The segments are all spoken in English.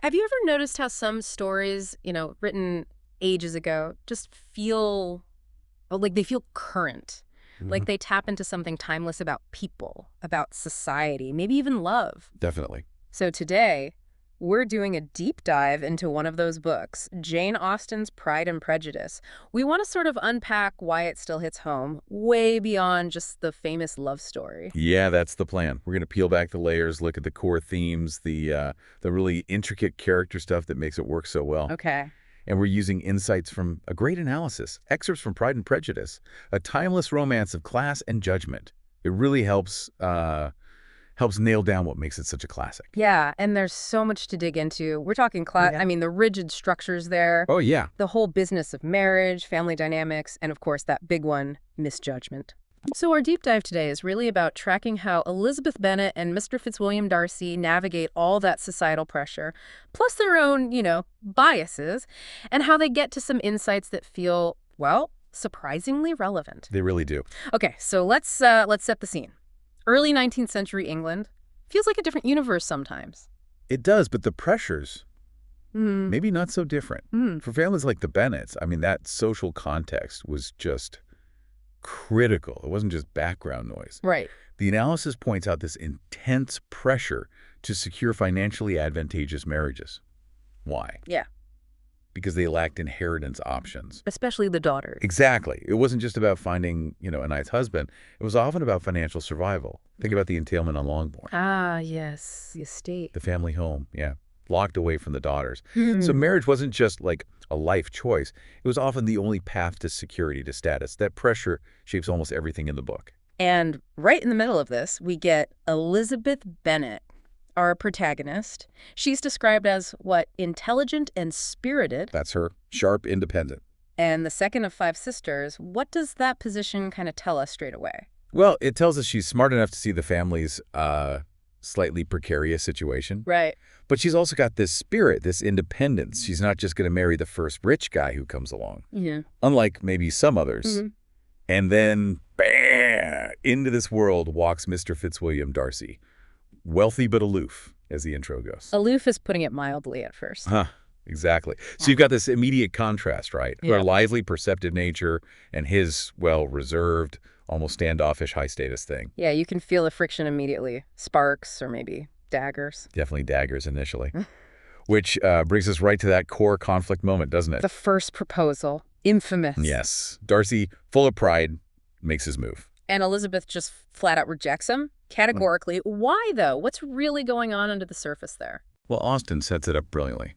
Have you ever noticed how some stories, written ages ago, just feel like they feel current? Hmm. Like they tap into something timeless about people, about society, maybe even love. Definitely. So today, we're doing a deep dive into one of those books, Jane Austen's Pride and Prejudice. We want to sort of unpack why it still hits home, way beyond just the famous love story. Yeah, that's the plan. We're going to peel back the layers, look at the core themes, the really intricate character stuff that makes it work so well. Okay. And we're using insights from a great analysis, excerpts from Pride and Prejudice, a timeless romance of class and judgment. It really helps nail down what makes it such a classic. Yeah, and there's so much to dig into. We're talking Yeah. I mean, the rigid structures there, Oh, yeah. the whole business of marriage, family dynamics, and of course that big one, misjudgment. So our deep dive today is really about tracking how Elizabeth Bennet and Mr. Fitzwilliam Darcy navigate all that societal pressure, plus their own, biases, and how they get to some insights that feel, well, surprisingly relevant. They really do. Okay, so let's set the scene. Early 19th century England feels like a different universe sometimes. It does, but the pressures, Mm. maybe not so different. Mm. For families like the Bennets, I mean, that social context was just critical. It wasn't just background noise. Right. The analysis points out this intense pressure to secure financially advantageous marriages. Why? Yeah. Because they lacked inheritance options. Especially the daughters. Exactly. It wasn't just about finding, a nice husband. It was often about financial survival. Think about the entailment on Longbourn. Ah, yes, the estate. The family home, yeah. Locked away from the daughters. Hmm. So marriage wasn't just like a life choice. It was often the only path to security, to status. That pressure shapes almost everything in the book. And right in the middle of this, we get Elizabeth Bennet, our protagonist. She's described as, intelligent and spirited. That's her. Sharp, independent. And the second of five sisters. What does that position kind of tell us straight away? Well, it tells us she's smart enough to see the family's slightly precarious situation. Right. But she's also got this spirit, this independence. She's not just going to marry the first rich guy who comes along. Yeah. Unlike maybe some others. Mhm. And then, bam, into this world walks Mr. Fitzwilliam Darcy. Wealthy but aloof, as the intro goes. Aloof is putting it mildly at first. Huh, exactly. So you've got this immediate contrast, right? Yeah. Her lively, perceptive nature and his, reserved, almost standoffish, high-status thing. Yeah, you can feel the friction immediately. Sparks or maybe daggers. Definitely daggers initially. Which brings us right to that core conflict moment, doesn't it? The first proposal. Infamous. Yes. Darcy, full of pride, makes his move. And Elizabeth just flat out rejects him, categorically. Why, though? What's really going on under the surface there? Well, Austen sets it up brilliantly.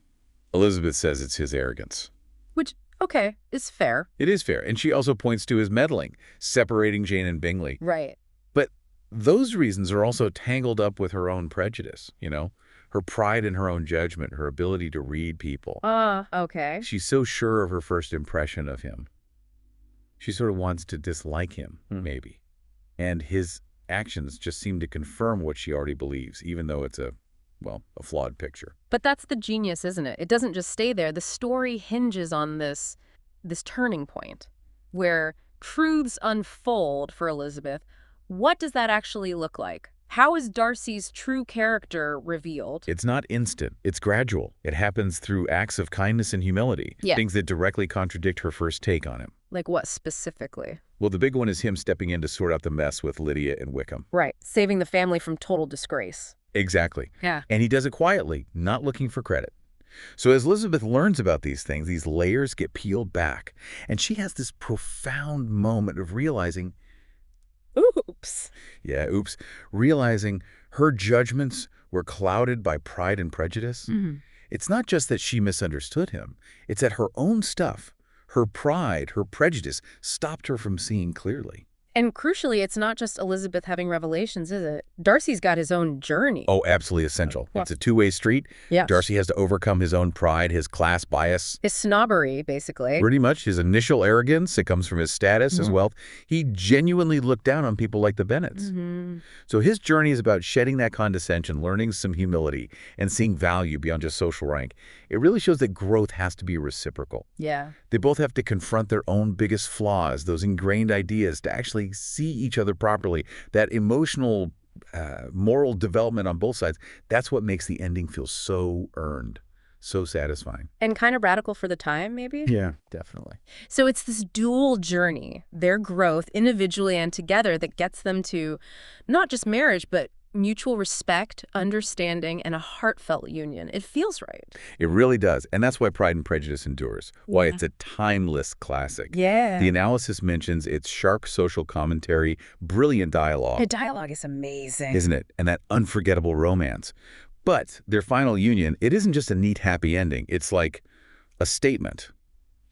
Elizabeth says it's his arrogance. Which, okay, is fair. It is fair. And she also points to his meddling, separating Jane and Bingley. Right. But those reasons are also tangled up with her own prejudice, her pride in her own judgment, her ability to read people. Okay. She's so sure of her first impression of him. She sort of wants to dislike him, maybe. And his actions just seem to confirm what she already believes, even though it's a flawed picture. But that's the genius, isn't it? It doesn't just stay there. The story hinges on this turning point where truths unfold for Elizabeth. What does that actually look like? How is Darcy's true character revealed? It's not instant. It's gradual. It happens through acts of kindness and humility, Yeah. things that directly contradict her first take on him. Like what specifically? Well, the big one is him stepping in to sort out the mess with Lydia and Wickham. Right. Saving the family from total disgrace. Exactly. Yeah. And he does it quietly, not looking for credit. So as Elizabeth learns about these things, these layers get peeled back. And she has this profound moment of realizing, Oops. realizing her judgments were clouded by pride and prejudice. Mm-hmm. It's not just that she misunderstood him. It's that her own stuff, her pride, her prejudice, stopped her from seeing clearly. And crucially, it's not just Elizabeth having revelations, is it? Darcy's got his own journey. Oh, absolutely essential. Well, It's a two-way street. Yes. Darcy has to overcome his own pride, his class bias. His snobbery, basically. Pretty much his initial arrogance. It comes from his status, his wealth. He genuinely looked down on people like the Bennets. Mm-hmm. So his journey is about shedding that condescension, learning some humility, and seeing value beyond just social rank. It really shows that growth has to be reciprocal. Yeah. They both have to confront their own biggest flaws, those ingrained ideas, to actually see each other properly. That emotional, moral development on both sides, that's what makes the ending feel so earned. so satisfying. And kind of radical for the time, maybe? Yeah, definitely. So it's this dual journey, their growth individually and together, that gets them to not just marriage, but mutual respect, understanding, and a heartfelt union. It feels right. It really does. And that's why Pride and Prejudice endures, why Yeah. it's a timeless classic. Yeah. The analysis mentions its sharp social commentary, brilliant dialogue. The dialogue is amazing. Isn't it? And that unforgettable romance. But their final union, it isn't just a neat, happy ending. It's like a statement.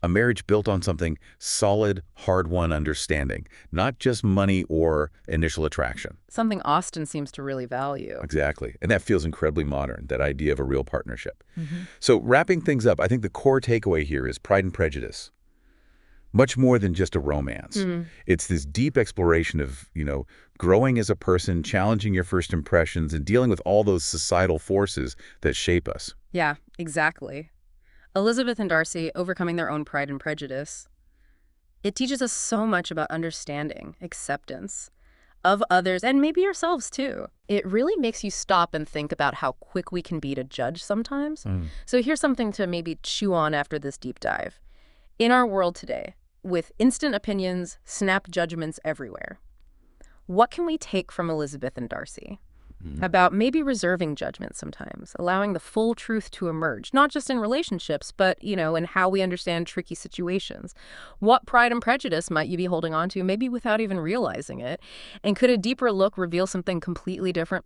A marriage built on something solid, hard-won understanding, not just money or initial attraction. Something Austen seems to really value. Exactly. And that feels incredibly modern, that idea of a real partnership. So wrapping things up, I think the core takeaway here is Pride and Prejudice. Much more than just a romance. It's this deep exploration of, growing as a person, challenging your first impressions, and dealing with all those societal forces that shape us. Yeah, exactly. Elizabeth and Darcy overcoming their own pride and prejudice. It teaches us so much about understanding, acceptance of others, and maybe yourselves too. It really makes you stop and think about how quick we can be to judge sometimes. So here's something to maybe chew on after this deep dive. In our world today, with instant opinions, snap judgments everywhere, what can we take from Elizabeth and Darcy about maybe reserving judgment sometimes, allowing the full truth to emerge, not just in relationships, but, in how we understand tricky situations? What pride and prejudice might you be holding on to, maybe without even realizing it? And could a deeper look reveal something completely different?